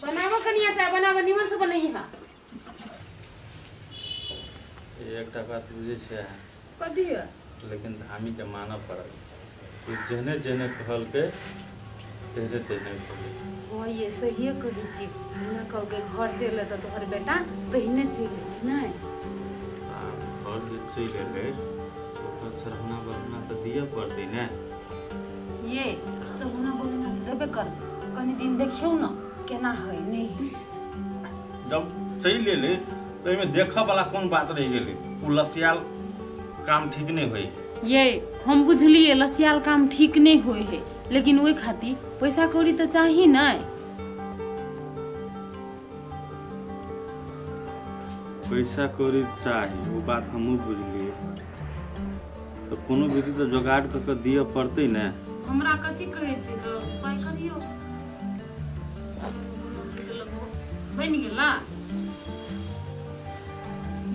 बनावा कनिया चाय बनावा निमन से बनई हा एकटा बात बुझे छे कथी है लेकिन धामी के मानव पड़ल कि जेने जेने कहल के तेरे तेने ओ ये सही कही छी ना कह के घर चले त तोहर बेटा तहिने चले नहीं घर जे चले गए ओकर चढ़ना बढ़ना तो दिया पड़ती ने ये चढ़ना बढ़ना देबे कर कनी दिन देखियो न केना है नहीं जब चले ले तो में देखा वाला कौन बात रह गेली उ लसियाल काम ठीक नहीं होई ये हम बुझलिए लसियाल काम ठीक नहीं होए है लेकिन ओई खातिर पैसा कौड़ी तो चाहिए ना पैसा कौड़ी चाहिए वो बात हमहू बुझलिए तो कोनो विधि तो जुगाड़ करके दिए पड़ते ना हमरा कथी कहे छी तो पाई करियो बन गेला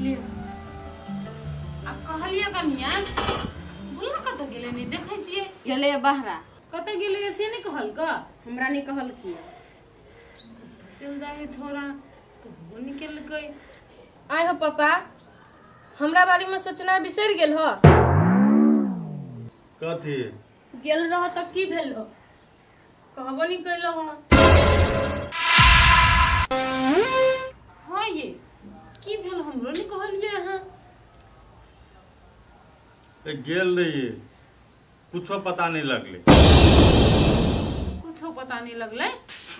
ले अब कहलिए कनिया बोला कत गेले नहीं देखै छिए गेले बहरा कत गेले से नहीं कहल ग हमरा नहीं कहल की चल जाए छोरा वो निकल गई आय हो पापा हमरा बारे में सोचना बिसर गेल हो कथी गेल रह त की भेल हो कहबो नहीं कैलो हो हां ये की भेल हमरो नहीं कहलिए हां गेल रही कुछो पता नहीं लगले कुछो पता नहीं लगले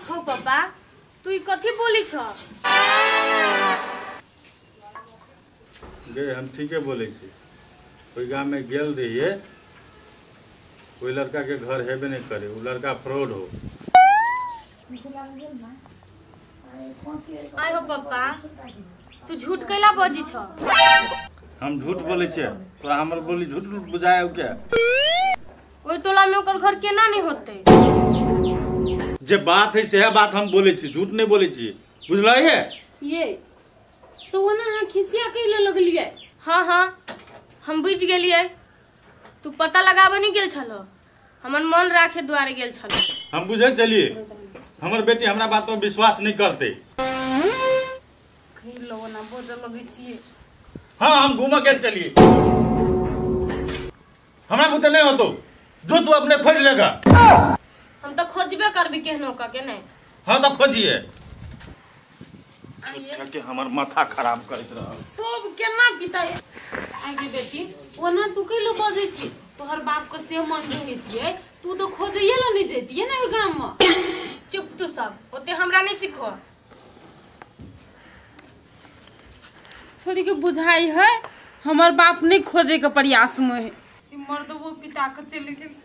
हो पापा तू ई कथी बोली छ गे हम ठीके बोले छी कोई गांव में गेल रहिए कोई लड़का के घर हेबे नहीं करे वो लड़का फ्रॉड हो आय हो पापा तू झूठ कैला बजी छ हम झूठ बोले छे तो हमर बोली झूठ बुझाए हो क्या ओई टोला में ओकर घर केना नहीं होते जे बात है से बात हम बोले छी झूठ नहीं बोले छी बुझला है ये तो वो ना खिसिया कैले लगलिए हां हां हम बुझ गेलिए तू पता लगाबे नहीं गेल छलो हमर मन राखे द्वारे गेल छलो हम बुझे चलिए हमर बेटी हमरा बात पर विश्वास नहीं करते खई लो ना बोझ लगे छिए हाँ हम घूम के चलिए हमरा बुते नहीं हो तो जो तू अपने खोज लेगा हम तो खोजबे करबी केहनो का के नहीं हाँ तो खोजिए के हमर माथा खराब करत रह सब केना पिता आगे बेटी वो ना तू कैलो बजे छी तोहर बाप को से मन रहितिए तू तो खोजइए ल नहीं जेतिए ना ओइ गांव में चुप तू सब ओते हमरा नहीं सिखो छोरी के बुझाई है हमर बाप नहीं खोजे के प्रयास में है मर्द वो पिता के चले गेल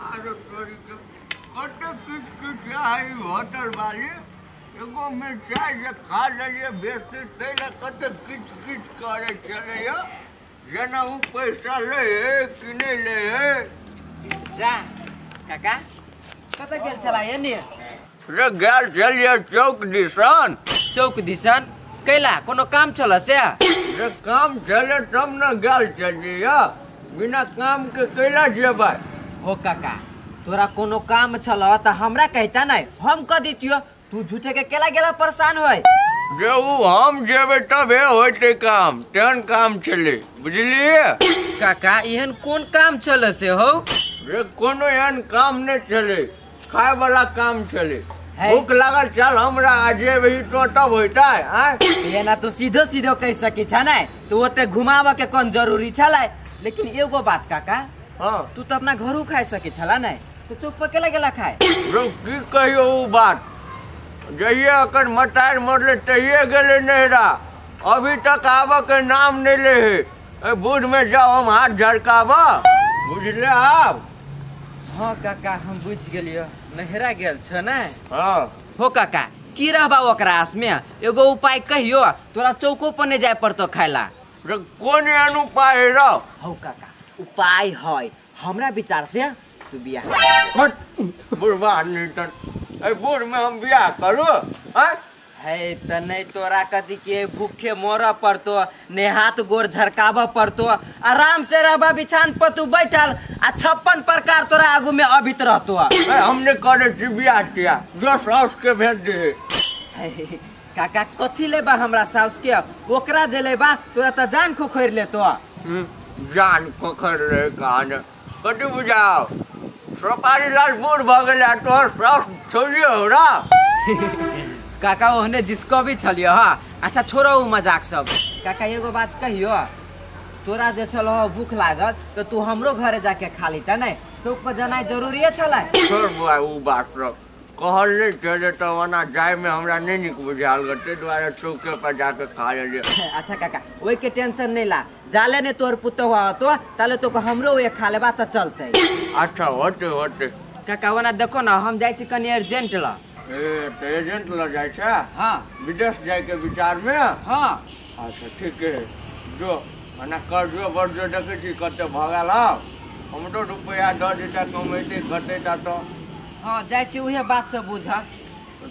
अरे तोरी के कते किच है होटल वाली एगो में चाय जे खा लेलिए बेसी तेला कते किच करे चले यो जेना उ पैसा ले कि नहीं ले जा काका कत गेल छला एने रे गेल चलिए चौक दिसन चौक दिसन कैला कोनो काम चल से रे काम चले तब न गेल चलिए बिना काम के कैला जेबै हो काका तोरा कोनो काम छल त हमरा कहता नहीं हम क दितियो तू झूठे के केला गेला परेशान होय जे उ हम जेबै तबे होते काम तेन काम चले बुझलिए काका एहन कोन काम चल से हो रे कोनो एहन काम नहीं चले खाए वाला काम चले भूख लागल चल हमरा आजे वही तो तब होता है ये ना तो सीधो सीधो कह सकी छ नहीं तो ओते घुमावा के कौन जरूरी छला लेकिन एगो बात काका हां तू तो अपना घरू खाए सके छला नहीं तो चौक पर केला गेला खाए रो की कहियो उ बात जइए अकर मटार मरले तइए गेले नहरा अभी तक आवा के नाम नहीं ले है बूढ़ में जाओ हम हाथ झड़कावा बुझले आप हाँ काका हम बुझ गेलियो नहरा गेल छ ना हाँ हो काका की रहबा ओकरा आस में एगो उपाय कहियो तोरा चौको पर नहीं जाए पड़तो खाइला रे कोन एहन उपाय रह हो काका उपाय है हमरा विचार से तू बियाह हट बुढ़वा नहीं तन ए बूढ़ में हम बियाह करो हैं है त नहीं तोरा कथी के भूखे मोरा पड़तो ने हाथ गोर झरकावा पड़तो आराम से रहबा बिछान पर तू बैठल आ 56 प्रकार तोरा आगू में अभित रहतो। हमने करे बियाह किया जो साउस के भेज दे। काका कथी लेबा हमरा साउस के ओकरा जे लेबा तोरा त जान खोखोर लेतो। जान खोखर रे कान कथी बुझाओ सुपारी लाल बूढ़ भ गेला तोर साउस छोड़ियो ना। काका ओहने जिसको भी छलियो हा। अच्छा छोड़ो उ मजाक सब। काका एगो बात कहियो तोरा जे छलो भूख लागत तो तू हमरो घरे जाके खा ली त नहीं चौक पर जाना जरूरी छला। छोड़ बुआ उ बात सब कहल नहीं चले तो वना जाए में हमरा नहीं निक बुझाल गते द्वारा चौके पर जाके खा ले। अच्छा काका ओई के टेंशन नहीं ला जाले ने तोर पुतो हुआ तो ताले तो हमरो वे खा लेबा त चलते। अच्छा होते होते काका वना देखो ना हम जाय छी कनी अर्जेंट ला। तो एजेंट लग जाए छे। हां विदेश जाए के विचार में। हां अच्छा ठीक है जो मना कर जो बड़ जो देखे छी कते भगाल हमरो रुपया द देता कमेते घटेता तो। हां जाय छी उहे बात से बुझा।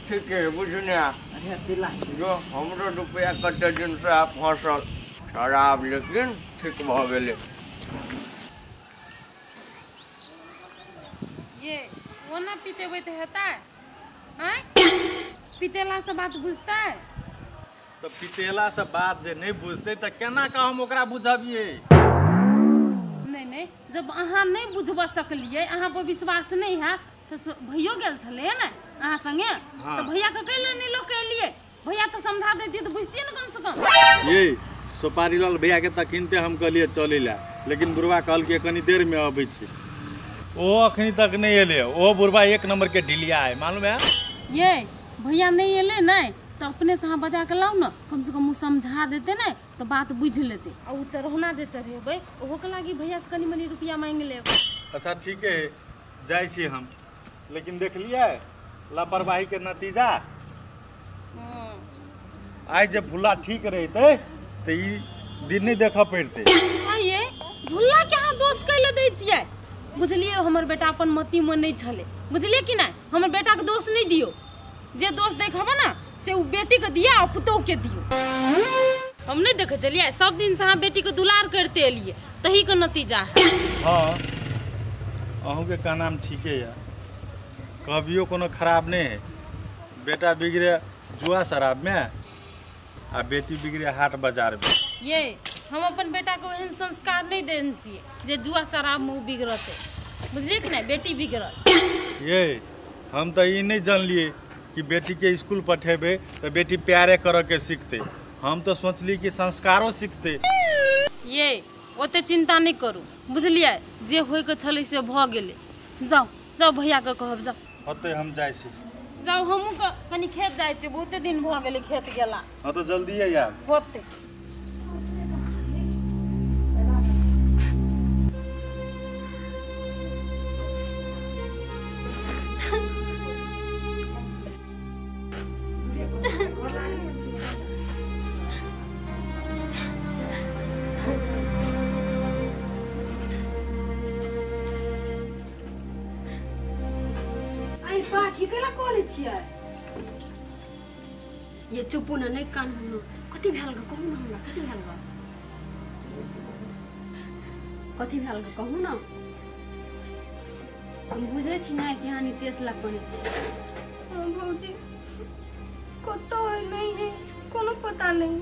ठीक है बुझने अरे दिला जो हमरो रुपया कते दिन से आप फसल शराब लेकिन ठीक भ गेले। ये वो ना पीते हुए तो होता है हैं? पीतेला से बात बुझता है तो पितेला से बात जे नहीं बुझते तो केना का हम ओकरा बुझबिए। नहीं नहीं जब अहाँ नहीं बुझबा सकलिए अहाँ पर विश्वास नहीं है तो भैयो गेल छले ना अहाँ संगे। हाँ। तो भैया के कैले नहीं लोग के लिए भैया तो समझा देती तो बुझती ना कम से कम। ये सुपारी लाल भैया के तक किनते हम कहलिए चले ला लेकिन बुढ़वा कहल के कनी देर में अबै छी ओ अखनी तक नहीं एले। ओ बुढ़वा एक नंबर के ढिलिया है मालूम है। ये भैया नहीं एले नहीं तो अपने से बजा के लाओ ना कम से कम समझा देते ना तो बात बुझ लेते। और उ चढ़ौना जे चढ़ेबे ओहो के लागी भैया से कनी मनी रुपया मांग ले। अच्छा ठीक है जाय छी हम लेकिन देख लिया लापरवाही के नतीजा आज जब भूला ठीक रहते तो ई दिन नहीं देखा पड़ते। ये भूला के हां दोष कैले दै छियै बुझलिए हमर बेटा अपन मती में नहीं छले बुझलिए कि नहीं हमर बेटा के दोष नहीं दियो जे दोष देखबा ना से उ बेटी के दिया और पुतौ के दियो। हम नहीं देखे चलिए सब दिन से हाँ बेटी के दुलार करते एलिए तही के नतीजा है। हाँ अहूँ के का नाम ठीक है यार कभियो कोनो खराब नहीं है। बेटा बिगड़े जुआ शराब में आ बेटी बिगड़े हाट बाजार में। ये हम अपन बेटा को एहन संस्कार नहीं देन छिए जे जुआ शराब में उ बिगड़ते बुझलिए कि नहीं बेटी बिगड़ल। ये हम तो ये नहीं जानलिए कि बेटी के स्कूल पठेबे तो बेटी प्यारे कर के सीखते। हम तो सोचली कि संस्कारों सीखते। ये ओते चिंता नहीं करू बुझलिए जे होय के छले से भ गेले। जाओ जाओ भैया के कहब जाओ होते हम जाय छी। जाओ हमू के कनी खेत जाय छी बहुते दिन भ गेले खेत गेला। हाँ तो जल्दी है यार होते ये चुपू ना नहीं कान हम कथी भेल ग कहू ना हमरा कथी भेल ग कहू ना हम बुझे छी ना कि हानि तेज लगने छी। भौजी कतो है नहीं है कोनो पता नहीं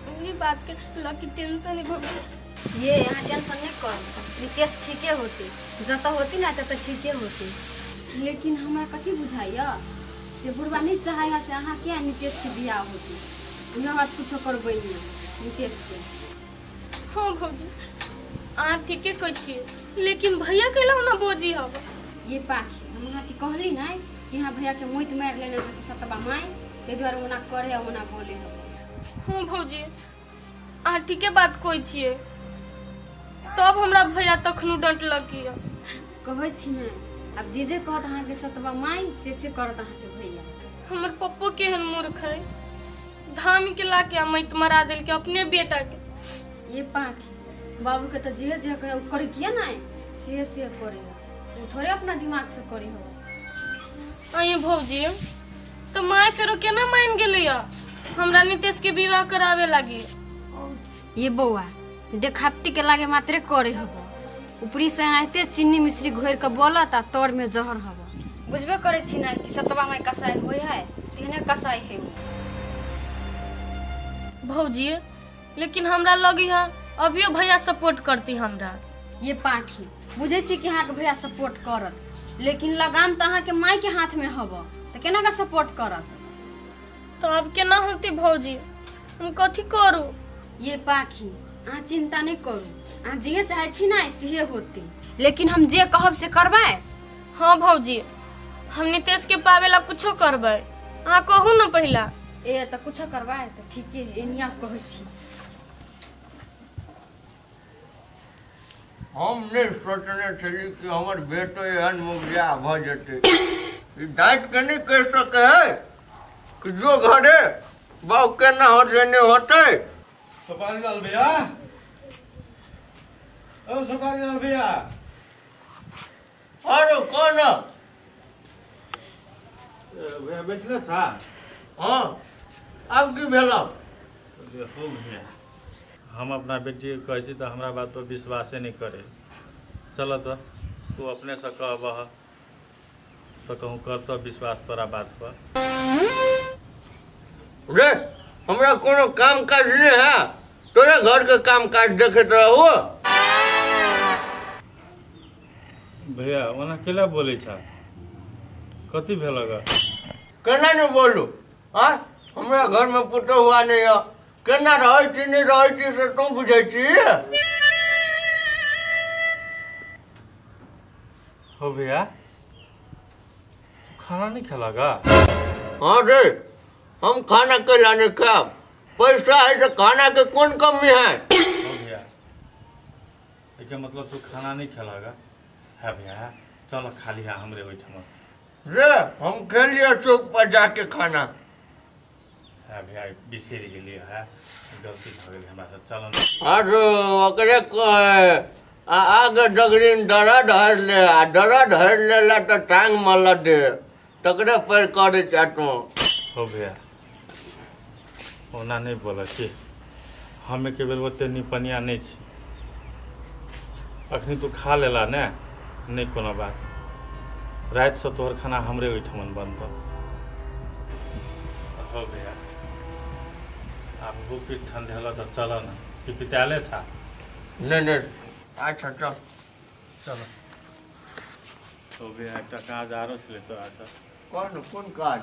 वही बात के लकी टेंशन है भौजी। ये यहाँ टेंशन नहीं कर नितेश ठीके होती जत होती ना तत ठीके होती लेकिन हमरा कथी बुझाइया से बुढ़वा नहीं चाहे से अहाँ क्या नितेश के बियाह होती उन्हें हाथ कुछ करबै नितेश के। हाँ भौजी अहाँ ठीके कहै छियै लेकिन भैया केला ना बोझी हब ये पाखी हम अहाँ के कहली नहीं कि यहाँ भैया के मोइत मार लेने अहाँ के सतबा माई ते द्वारा ओना करे ओना बोले हब। हाँ भौजी अहाँ ठीके बात कहै छियै तब हमरा भैया तखनु डंट लगी कहै छी नहीं अब जे कहत अहाँ के सतबा माई से करत अहाँ के भैया। हमर पप्पो केहन मूर्ख है धामी के लाके मैत मरा दिल के अपने बेटा के। ये पाखी बाबू के तो जे कहे करे किया ना से करे वो थोड़े अपना दिमाग से करे हो। अये भौजी तो माय फेरो केना मान गेलै हमरा नीतीश के विवाह करावे लागी। ये बउआ देखावटी के लागे मात्रे करे हबो, ऊपरी से आते चीनी मिश्री घोर के बोलत आ तोर में जहर हबो। बुझबे करे छी ना कि सतवा में कसाई होय है, तेहने कसाई है। भौजी लेकिन हमरा लगी है अभियो भैया सपोर्ट करती हमरा। ये पाठी बुझे छी कि अहाँ के भैया सपोर्ट करत, लेकिन लगाम तो अहाँ के माई के हाथ में हबो, तो केना का सपोर्ट करत? तो अब केना होती भौजी, हम कथी करू? ये पाखी अहाँ चिंता नहीं करू, अहाँ जे चाहे छी ना से होती, लेकिन हम जे कहब से करबै। हाँ भौजी हम नीतीश के पावे ला कुछो करबै, अहाँ कहू ना पहला। ए तो कुछो करबै तो ठीके है, एनिया कहै छी। हम नहीं सोचने छली कि हमर बेटो एहन मुखिया भ जेतै। डांट के नहीं कह सके है कि जो घरे बाऊ केना हो जेने होते। सुपारी लाल भैया, ओ सुपारी लाल भैया। अरे कौन भैया बैठले था। हाँ अब की भेला? देखो भैया हम अपना बेटी के कहै छी तो हमरा बात पर विश्वासे नहीं करे। चलो तो तू अपने से कहबह तो कहूँ कर तो विश्वास तोरा बात पर। रे हमरा कोनो काम काज नहीं है, तोरे घर के काम काज देखत रहो। भैया ओना केला बोले छा, कथी भेलगा? केना नहीं बोलू? हाँ हमरा घर में पुतो हुआ नहीं है, केना रहै छी नहीं रहै छी से तू बुझै छी। हो भैया खाना नहीं खेलागा? हाँ रे हम खाना के लाने खाब, पैसा है तो खाना के कौन कमी है? हो भैया इसका मतलब तू खाना नहीं खेलागा? है भैया चलो खा लिया हमरे ओइठमा। रे हम खेलिए चौक पर जाके खाना। है भैया बिसर गेलिए है, गलती हो गेल हमरा से। चलो ना। अरे ओकरे कहे आगे डगरीन डरा धर ले, आ डरा धर लेला तो टांग मल दे, तकरे पर करे चाटो। हो भैया ओना नहीं बोला कि हमें केवल ओते निपनिया नहीं छी। अखनी तू खा लेला ने, नहीं कोनो बात, रात से तोहर खाना हमरे ओइठमन बनता। हो भैया अब भूख पीठ ठंडेला तो चलो ना, कि पिताले था। नहीं नहीं अच्छा चल चलो। हो भैया एक काज आरो छले तोरा से। कौन काज?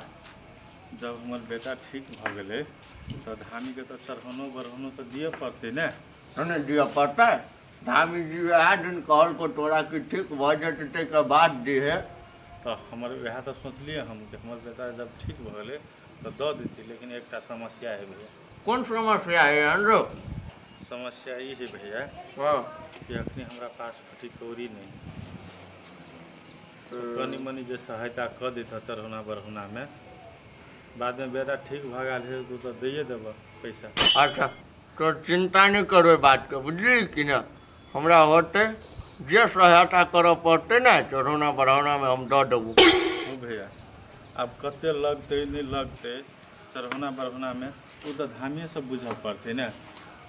जब हमर बेटा ठीक भ गेले तो धामी के तो चढ़नो बरहनो तो दिए पड़ते ने। नहीं दिया पड़ता है, धामी जी वह दिन कहल को तोरा की ठीक भ जते के बाद दी है। तो हमर वह तो सोचलिए हम कि हमर बेटा जब ठीक भ गेले तो दे देती, लेकिन एक समस्या है भैया। कौन समस्या है अंदर? समस्या ये है भैया कि अखनी हमरा पास फटी कौड़ी नहीं, कनी मनी जो सहायता कर देता चढ़ौना बरहुना में, बाद में बेटा ठीक भ गया है तो दिए देब पैसा। अच्छा तो चिंता नहीं करो बात के, बुझली कि ना? हमरा होते जे सहायता करे पड़ते ना चढ़ौना बढ़ौना में हम दे देबू। हो भैया अब कते लगते नहीं लगते चढ़ौना बरहुना में वो तो धामिए से बुझ पड़ते ना।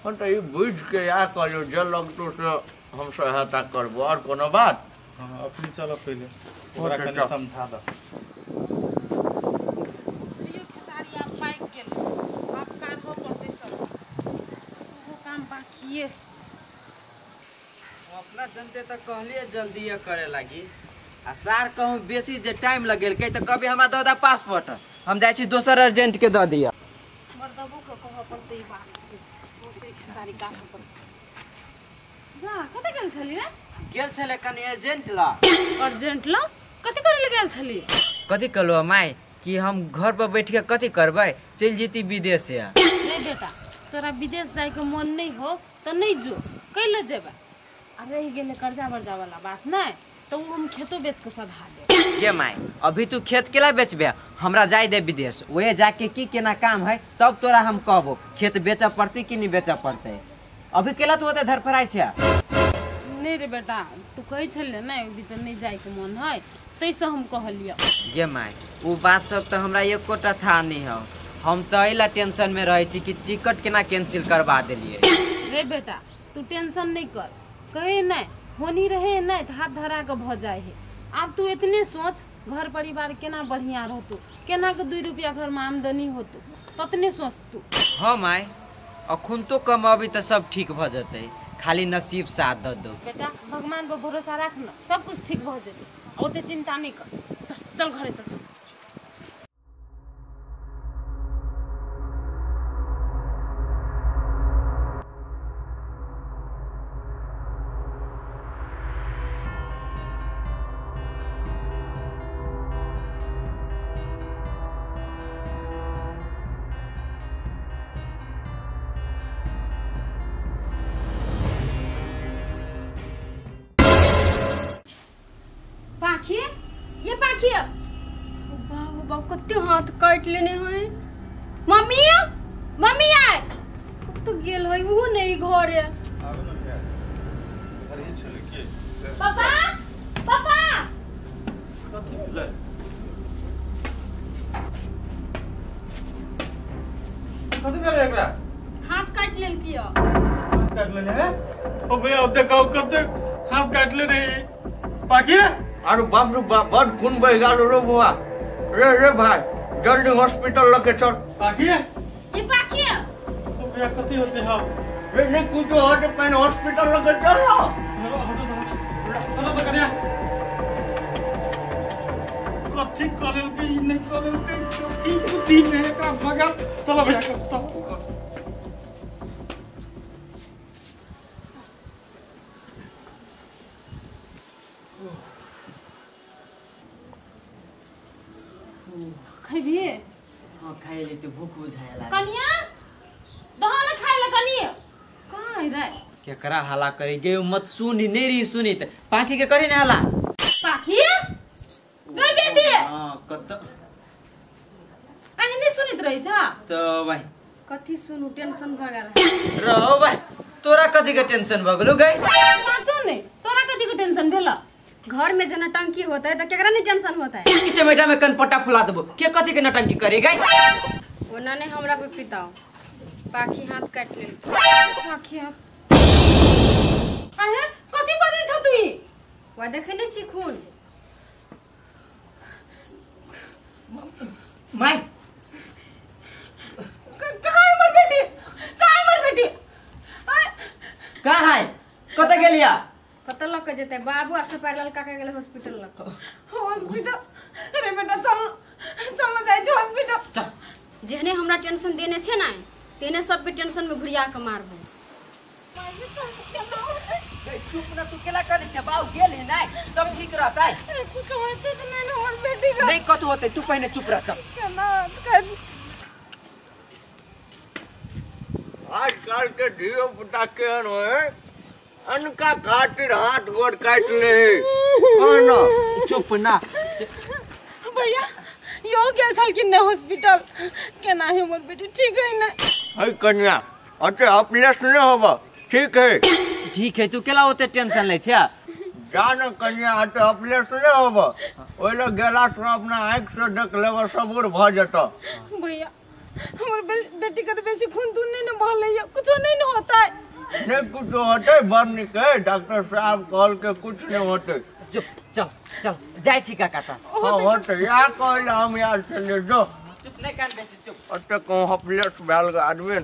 हाँ तो ये बुझ के या कहो जे लगतो से हम सहायता करबो, और कोनो बात? हाँ अपनी चलो पहले ओकरा कनी समझा दो। श्रीयो खेसारी आप पाइक गेल, आप कान हो पड़ते सब, वो काम बाकी है। अपना जनते तो कहलिए जल्दी करे लगी, आ सार कहूँ बेसी जे टाइम लगेलकै तो कभी हमरा दे दा पासपोर्ट, हम जाइ छी दोसर अर्जेंट के दे दिया। मर्दबो को कह पड़ते ई बात से, वो से खेसारी काम पर जा कते गेल छली रे? गेल छले कनी अर्जेंट ला। अर्जेंट ला कते करे ले गेल छली? कथी कहलो माय कि हम घर पर बैठ के कथी करबै, चल जीती विदेश से। नहीं बेटा तोरा विदेश जाए के मन नहीं हो तो नहीं जो, कैले जेबे? आ रही गेले कर्जा वर्जा वाला बात नहीं तो हम खेतो बेच के सधा दे। ये माय अभी तू खेत केला बेचबे, हमरा जाय दे विदेश, वहे जाके की केना काम है तब तोरा हम कहबो खेत बेच पड़ती कि नहीं बेच पड़ते। अभी केला तू ओते धर पड़ाई छै? नहीं रे बेटा तू कहे छले ना बीच नहीं जाए के मन है तैसे हम कहलिया। ये माय वो बात सब तो हमरा एकोटा था नहीं हो। हम तो एला टेंशन में रहे छी कि टिकट केना कैंसिल करवा देलिए। रे बेटा तू टेंशन नहीं कर कहे नहीं होनी रहे नहीं तो हाथ धरा के भ जाए है। अब तू इतने सोच घर परिवार केना बढ़िया रहतू केना के 2 रुपया घर में आमदनी होतू ततने सोच तू। हाँ माय अखुन तो कमाबी तो सब ठीक भ जते खाली नसीब साथ द दो। बेटा भगवान पर भरोसा रख ना सब कुछ ठीक हो जाए ओते चिंता नहीं कर। चल चल घरे चल। पाखी ये पाखी बाबा कते हाथ काट लेने हैं। मम्मी मम्मी आए कब तो गेल है वो नहीं घर है। पापा पापा हाथ काट लेल किया काट लेने हैं ओ भैया अब देखो कब तक हाथ काट ले रही पाकी। अरे बाप रे बाप बड़ खून बह गया रो बुआ। रे भाई जल्दी हॉस्पिटल लेके चल। पाकी ये पाखी ओ भैया कथी होते हो रे नहीं कुछ हटे पहले हॉस्पिटल लेके चल ना। चलो तो करिया कथी करल के नहीं करल के कथी बुद्धि नहीं का मगर चलो भैया चलो। खइबे हां खाए ले तो भूख बुझाए लागे। कनिया दहन खाए ले कनिया कहां है रे केकरा हला करे गे मत सुनी नेरी सुनी त पाखी के करी ना हला। पाखी गई बेटी हां कत अनि नहीं सुनित रही जा तो भाई कथी सुनू टेंशन भ गेल रहो भाई तोरा कथी के टेंशन भ गेलु गई। साचो ने तोरा कथी के टेंशन भेला घर में जना टंकी होता है तो केकरा नहीं टेंशन होता है। किछ बेटा में कनपट्टा फुला देबो के कथी के नटंकी करे गई। ओना ने हमरा पे पिताओ पाखी हाथ काट ले। पाखी अहे कथी बजे छ तू वा देखे नहीं छी खून माय कहां है मोर बेटी कहां है मोर बेटी कहां है कत गेलिया पता लग के जेते बाबू आ सुपारी काका गेले हॉस्पिटल लग। हॉस्पिटल रे बेटा चल चल ना जाई छ हॉस्पिटल चल। जेहने हमरा टेंशन देने छे ना तेने सब के टेंशन में घुरिया के मारबो। चुप ना तू केला करे छ बाऊ गेल है नहीं सब ठीक रहता है। कुछ होते तो नहीं हमर बेटी का नहीं कत होते तू पहले चुप रह चल। आजकल के धियो पुता केहन होए अनका खातिर हाथ गोड़ काट ले ना। चुप ना भैया यो गेल छल कि न हॉस्पिटल केना है हमर बेटी ठीक है ना। है कन्या अते ऑपरेशन नहीं होबा ठीक है। ठीक है तू केला होते टेंशन ले छ जान कन्या अते ऑपरेशन नहीं होबा ओइला गेला तो अपना आंख से देख लेबा सबूर भ जता। भैया हमर बेटी का तो बेसी खून दून नहीं न भले कुछ नहीं न होता है। नहीं कुछ होते बरनी के डॉक्टर साहब कहल के कुछ नहीं होते। चुप चल चल जाय छी काका ता हां होते या कहला हम यार चले जो चुप नहीं कान बेसी चुप। अते को हपलेट बैल आदमी